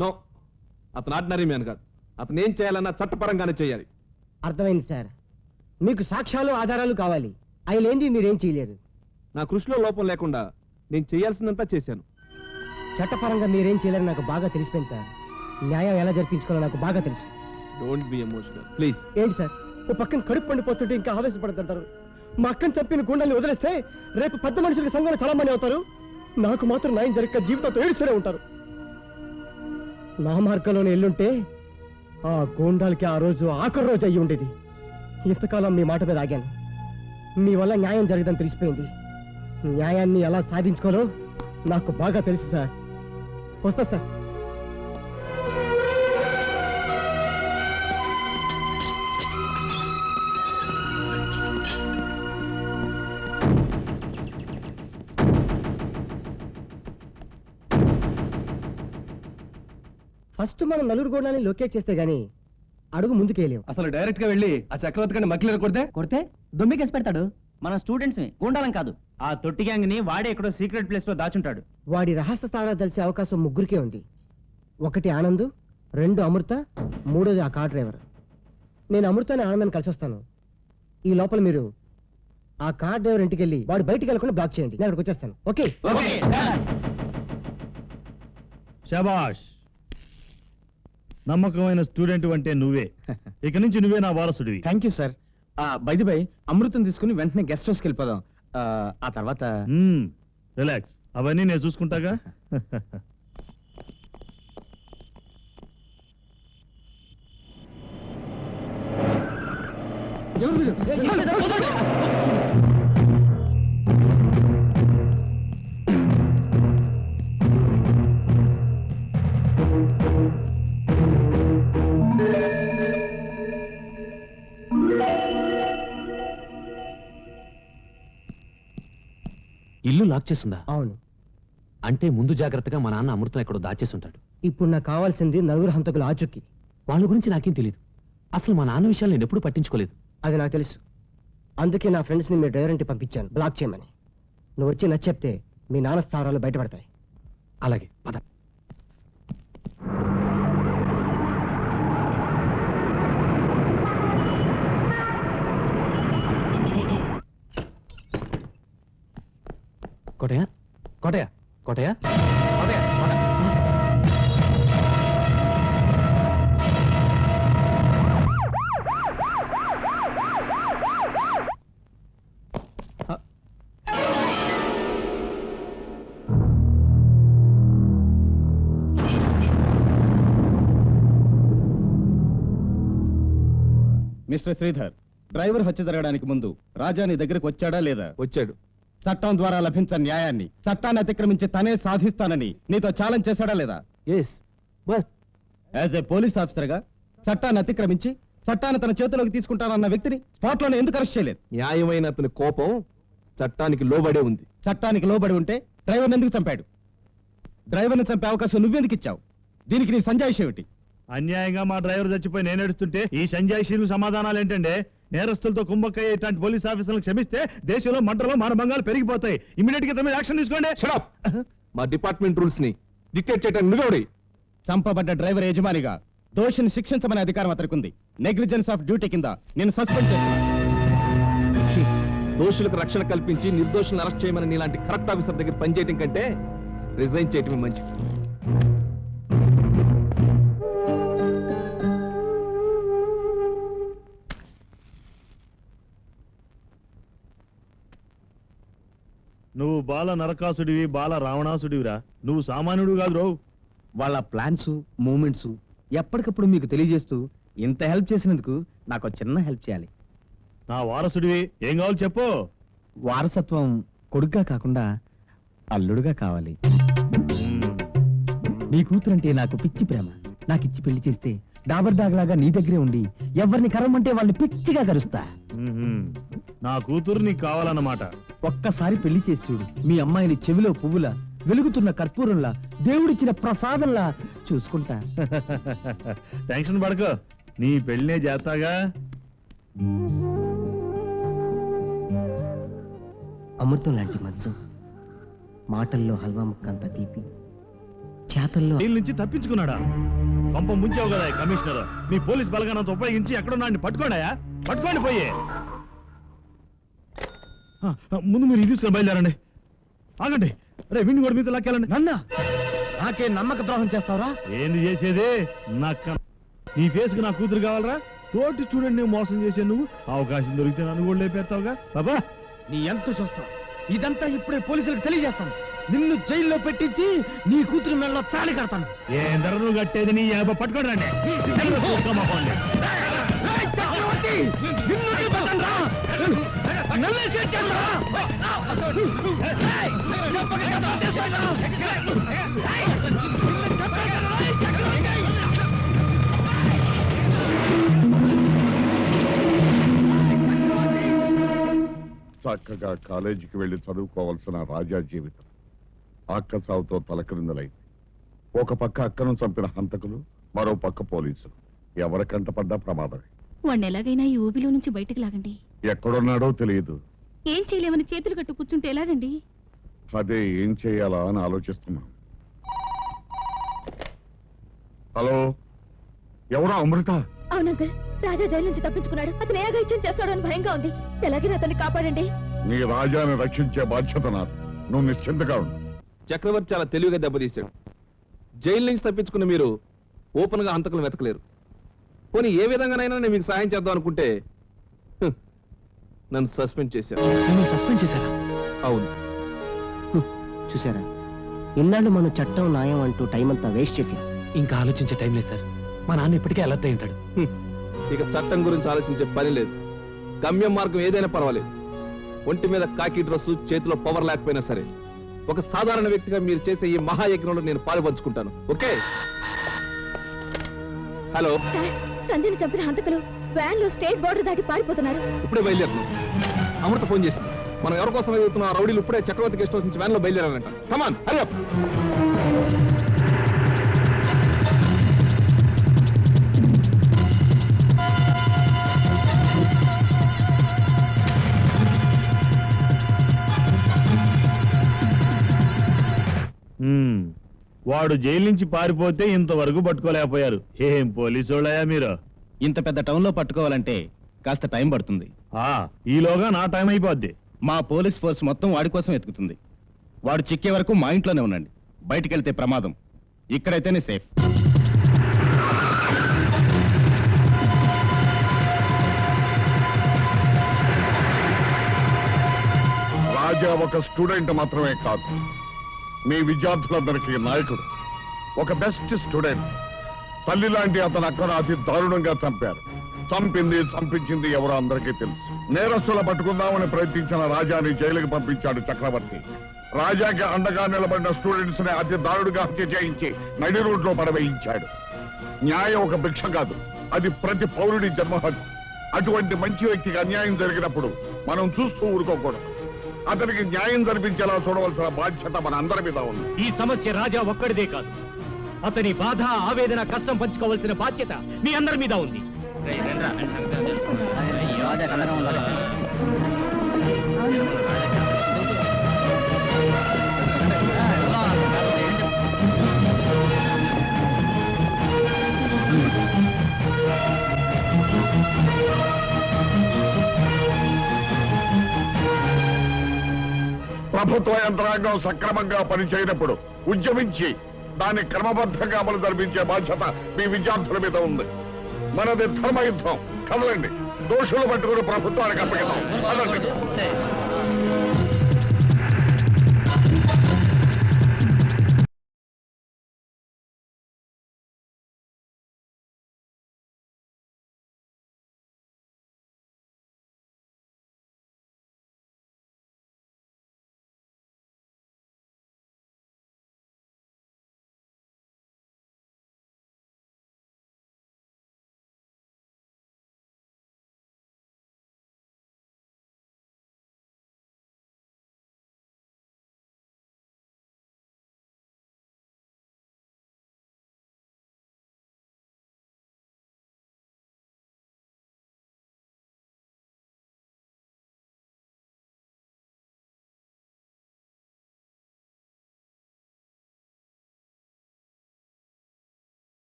No, అతను ordinary man కాదు. అతను ఏం చేయాలన్నా చట్టపరంగానే చేయాలి. అర్థమైంది సార్. మీకు సాక్ష్యాలు ఆధారాలు కావాలి. అవి లేనిది మీరేం చేయలేరు. నా కృషిలో లోపం లేకుండా నేను చేయాల్సిందంతా చేశాను. చట్టపరంగా మీరేం చేయలేరు నాకు బాగా తెలిసిపోయింది సార్. న్యాయం ఎలా జరిపించుకోవాలో నాకు బాగా తెలుసు. Don't be emotional please. ఏంటి సార్, ఓ పక్కన కడుపు పండిపోతుంటే ఇంకా ఆవేశపడుతుంటారు. మా అక్కని చంపిన గుండెల్ని వదిలేస్తే రేపు పెద్ద మనుషులకి సంఘంలో చాలా మంది అవుతారు. నాకు మాత్రం న్యాయం జరిగే జీవితంతో ఏడుస్తూనే ఉంటారు. నా మార్గంలోనే ఎల్లుంటే ఆ గోండాలకి ఆ రోజు ఆఖరి రోజు అయ్యి ఉండేది. ఇంతకాలం మీ మాట మీద ఆగాను. మీ వల్ల న్యాయం జరగదని తెలిసిపోయింది. న్యాయాన్ని ఎలా సాధించుకోవాలో నాకు బాగా తెలుసు సార్. వస్తా సార్. ఫస్ట్ మనం నలుగురు గోడాలని లొకేట్ చేస్తే గానీ అడుగు ముందుకేలేం. అసలు డైరెక్ట్ గా వెళ్ళి ఆ చక్రవర్తి గారిని మక్కిలేరు కొడితే దొమ్మికేసి పెడతాడు. మన స్టూడెంట్స్ ని గుండాలం కాదు, ఆ తొట్టి గ్యాంగ్ ని వాడే ఎక్కడో సీక్రెట్ ప్లేస్ లో దాచుంటాడు. వాడి రహస్య స్థానాలు తెలిసే అవకాశం ముగ్గురికే ఉంది. ఒకటి ఆనంద్, రెండు అమృత, మూడోది ఆ కార్ డ్రైవర్. నేను అమృతాన్ని ఆనందాన్ని కలిసి వస్తాను. ఈ లోపల మీరు ఆ కార్ డ్రైవర్ ఇంటికి వెళ్ళి వాడు బయటికి వెళ్ళకుండా బ్లాక్ చేయండి. నేను అక్కడికి వచ్చేస్తాను. ఓకే? శబాష్, నమ్మకమైన స్టూడెంట్ అంటే నువ్వే. ఇక నుంచి నువ్వే నా వారసుడివి. Thank you sir. Bye bye, అమృతం తీసుకుని వెంటనే గెస్ట్ హౌస్కి వెళ్ళిపోదాం. ఆ తర్వాత రిలాక్స్, అవన్నీ నేను చూసుకుంటాగా. ఇల్లు లాక్ చేస్తుందా? అవును. అంటే ముందు జాగ్రత్తగా మా నాన్న అమృతం ఎక్కడో దాచేస్తుంటాడు. ఇప్పుడు నాకు కావాల్సింది నలుగురు హంతకులు ఆచూకీ. వాళ్ళ గురించి నాకేం తెలియదు. అసలు మా నాన్న విషయాలు నేను ఎప్పుడు పట్టించుకోలేదు. అది నాకు తెలుసు. అందుకే నా ఫ్రెండ్స్ ని మీ డ్రైవర్ ఇంటికి పంపించాను బ్లాక్ చేయమని. నువ్వు వచ్చి నచ్చెప్తే మీ నాన్న స్థావరాలు బయటపడతాయి. అలాగే పద. కోటయ్య, కోటయ్య, కోటయ్య, కోటయ్య, కోట. మిస్టర్ శ్రీధర్, డ్రైవర్ హత్య జరగడానికి ముందు రాజా నీ దగ్గరకు వచ్చాడా లేదా? వచ్చాడు. చట్టం ద్వారా లభించిన న్యాయాన్ని చట్టాన్ని అతిక్రమించి తనే సాధిస్తానని నీతో ఛాలెంజ్ చేశాడా లేదా? Yes boss. As a police officer గా చట్టాన్ని అతిక్రమించి చట్టాన్ని తన చేతిలోకి తీసుకుంటానన్న వ్యక్తిని స్పాట్ లోనే ఎందుకు అరెస్ట్ చేయలేదు? న్యాయమైన అతని కోపం చట్టానికి లోబడే ఉంది. చట్టానికి లోబడి ఉంటే డ్రైవర్ని ఎందుకు చంపాడు? డ్రైవర్ని చంపే అవకాశం నువ్వెందుకు ఇచ్చావు? దీనికి నీ సంజాయిషి ఏమిటి? అన్యాయంగా మా డ్రైవర్ చచ్చిపోయి నేను ఏడుస్తుంటే ఈ సంజాయిషీలు సమాధానాలు ఏంటంటే, నేరస్తులతో కుంభక్కయ్యే ఇట్లాంటి పోలీస్ ఆఫీసర్లను క్షమిస్తే దేశంలో మంటలు మానభంగాలు పెరిగిపోతాయి. ఇమీడియట్ గా తమ యాక్షన్ తీసుకోండి. Shut up! మా డిపార్ట్మెంట్ రూల్స్ ని డిక్టేట్ చేయడానికి నువ్వెవడి? చంపబడ్డ డ్రైవర్ యజమానిగా దోషిని శిక్షించమనే అధికారం అతనికి ఉంది. నెగ్లిజెన్స్ ఆఫ్ డ్యూటీ కింద నేను సస్పెండ్ చేస్తున్నా. దోషులకు రక్షణ కల్పించి నిర్దోషులను అరెస్ట్ చేయమని నీలాంటి కరెక్ట్ ఆఫీసర్ దగ్గర పనిచేయడం కంటే రిజైన్ చేయటమే మంచిది. నువ్వు బాల నరకాసుడివి, బాల రావణాసుడివిరా. నువ్వు సామాన్యుడు కాదు రో. వాళ్ళ ప్లాన్స్ మూమెంట్స్ ఎప్పటికప్పుడు మీకు తెలియజేస్తూ ఇంత హెల్ప్ చేసినందుకు నాకు చిన్న హెల్ప్ చేయాలి. నా వారసుడివి, ఏం కావాలి చెప్పు. వారసత్వం కొడుగ్గా కాకుండా అల్లుడుగా కావాలి. నీ కూతురంటే నాకు పిచ్చి ప్రేమ. నాకిచ్చి పెళ్లి చేస్తే డాబర్ డాగ్ లాగా నీ దగ్గరే ఉండి ఎవరిని కరమంటే వాళ్ళని పిచ్చిగా కరుస్తా. నా కూతురు నీకు కావాలన్నమాట. ఒక్కసారి పెళ్లి చేసి చూడు. మీ అమ్మాయిని చెవిలో పువ్వులా, వెలుగుతున్న కర్పూరంలా, దేవుడిచ్చిన ప్రసాదంలా చూసుకుంటా. టెన్షన్ పడకో, నీ పెళ్లినే చేస్తాగా. అమృతం లాంటి మనసు, మాటల్లో హల్వా ముక్కంత తీపి, చేతల్లో జైలు నుంచి తప్పించుకున్నాడా? పంప ముంచావు కదా కమిషనర్. మీ పోలీస్ బలగానంత ఉపయోగించి ఎక్కడున్నాడిని పట్టుకోండాయా? పట్టుకోండి పోయి. ముందు మీరు ఇది తీసుకొని బయలుదేరండి. ఆగండి. అరే విండి కూడా మీతో లాక్కెళ్ళండి. నాకే నమ్మక ద్రోహం చేస్తావరా? ఏంది చేసేది? నీ ఫేస్కి నా కూతురు కావాలరా? తోటి చూడండి, నువ్వు మోసం చేసే నువ్వు. అవకాశం దొరికితే నన్ను కూడా లేపేస్తావుగా బాబా. నీ ఎంత చూస్తావు? ఇదంతా ఇప్పుడే పోలీసులకు తెలియజేస్తాను. నిన్ను జైల్లో పెట్టించి నీ కూతురు మెడలో తాళి కడతాను. ఏం ధర నువ్వు కట్టేది? నీ పట్టుకోండి రండి. చక్కగా కాలేజీకి వెళ్లి చదువుకోవాల్సిన రాజా జీవితం అక్క సావుతో తలక్రిందులైంది. ఒక పక్క అక్కను చంపిన హంతకులు, మరో పక్క పోలీసులు. ఎవరికంట పడ్డా ప్రమాదమే. వాణ్ణి ఎలాగైనా ఈ ఊబిలో నుంచి బయటకు లాగండి. ఎక్కడున్నాడో తెలియదు. ఏం చేయలేమని చేతులు కట్టు కూర్చుంటే ఎలాగండి? అదే ఏం చేయాలా అని ఆలోచిస్తున్నా. హలో, ఎవరా? అమృత? అవునంకల్, రాజా జైలు నుంచి తప్పించుకున్నాడు. అతను ఏ అఘాయిత్యం చేస్తాడో అని భయంగా ఉంది. ఎలాగైనా అతన్ని కాపాడండి. నీ రాజాని రక్షించే బాధ్యత నాది. నువ్వు నిశ్చింతగా ఉండు. చక్రవర్తి చాలా తెలివిగా దెబ్బతీశాడు. జైలు నుంచి తప్పించుకున్న మీరు ఓపెన్ గా హంతకులు వెతకలేరు. పోనీ ఏ విధంగానైనా నేను మీకు సాయం చేద్దాం అనుకుంటే నన్ను సస్పెండ్ చేశారు. నన్ను సస్పెండ్ చేశారా? అవును. చూసారా, ఇన్నాళ్ళు మనం చట్టం న్యాయం అంటూ టైం అంతా వేస్ట్ చేశాం. ఇంకా ఆలోచించే టైం లేదు సార్. మా నాన్న ఇప్పటికే అలర్ట్ అయి ఉంటాడు. ఇక చట్టం గురించి ఆలోచించే పని లేదు. గమ్యం మార్గం ఏదైనా పర్వాలేదు. ఒంటి మీద కాకి డ్రెస్సు, చేతిలో పవర్ లేకపోయినా సరే ఒక సాధారణ వ్యక్తిగా మీరు చేసే ఈ మహాయజ్ఞంలో నేను పాలుపంచుకుంటాను. ఓకే? హలో, సంధ్యను చంపిన హంతకులు వ్యాన్ లో స్టేట్ బోర్డర్ దాటి పారిపోతున్నారు. ఇప్పుడే బయలుదేరుతున్నాం. అమృత ఫోన్ చేసింది. మనం ఎవరి కోసం ఎదుగుతున్న రౌడీలు ఇప్పుడే చక్రవర్తి గెస్ట్ హౌస్ నుంచి వ్యాన్ లో బయలుదేరారంట. కమాన్, హరి అప్. వాడు జైలు నుంచి పారిపోతే ఇంతవరకు పట్టుకోలేకపోయారు. ఏం పోలీసోళ్ళయా మీరు? ఇంత పెద్ద టౌన్ లో పట్టుకోవాలంటే కాస్త టైం పడుతుంది. ఈలోగా నా టైం అయిపోద్ది. మా పోలీస్ ఫోర్స్ మొత్తం వాడి కోసం వెతుకుతుంది. వాడు చిక్కే వరకు మా ఇంట్లోనే ఉండండి. బయటికి వెళ్తే ప్రమాదం. ఇక్కడైతేనే సేఫ్. రాజా ఒక స్టూడెంట్ మాత్రమే కాదు, మీ విద్యార్థులందరికీ నాయకుడు. ఒక బెస్ట్ స్టూడెంట్. తల్లి లాంటి అతను అక్కను అతి దారుణంగా చంపారు. చంపించింది ఎవరో అందరికీ తెలుసు. నేరస్తుల పట్టుకుందామని ప్రయత్నించిన రాజాని జైలుకి పంపించాడు చక్రవర్తి. రాజాకి అండగా నిలబడిన స్టూడెంట్స్ ని అతి దారుడుగా హత్య చేయించి నడి రోడ్లో పడవేయించాడు. న్యాయం ఒక భిక్ష కాదు, అది ప్రతి పౌరుడి జన్మహక్కు. అటువంటి మంచి వ్యక్తికి అన్యాయం జరిగినప్పుడు మనం చూస్తూ ఊరుకోకూడదు. అతనికి న్యాయం జరిపించేలా చూడవలసిన బాధ్యత మన అందరి మీద ఉంది. ఈ సమస్య రాజా ఒక్కడిదే కాదు. అతని బాధ, ఆవేదన, కష్టం పంచుకోవాల్సిన బాధ్యత మీ అందరి మీద ఉంది. ప్రభుత్వ యంత్రాంగం సక్రమంగా పనిచేయనప్పుడు ఉద్యమించి దాన్ని క్రమబద్ధంగా అమలు జరిపించే బాధ్యత మీ విద్యార్థుల మీద ఉంది. మనది ధర్మయుద్ధం. కదలండి, దోషులు పట్టుకుని ప్రభుత్వానికి అప్పగిద్దాం.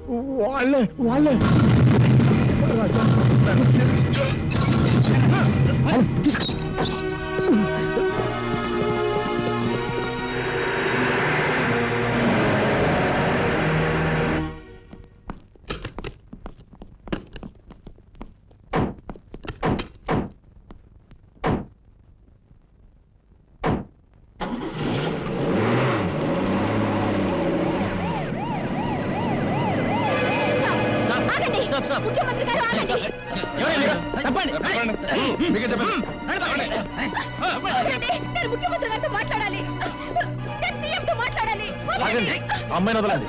వాళ్ళే వాళ్ళే రాజా ఆగండి. ముఖ్యమంత్రి గారు ఆగండి. ఆగండి. నేను ముఖ్యమంత్రి గారితో మాట్లాడాలి. నేను సీఎంతో మాట్లాడాలి. అమ్మాయిని వదలండి.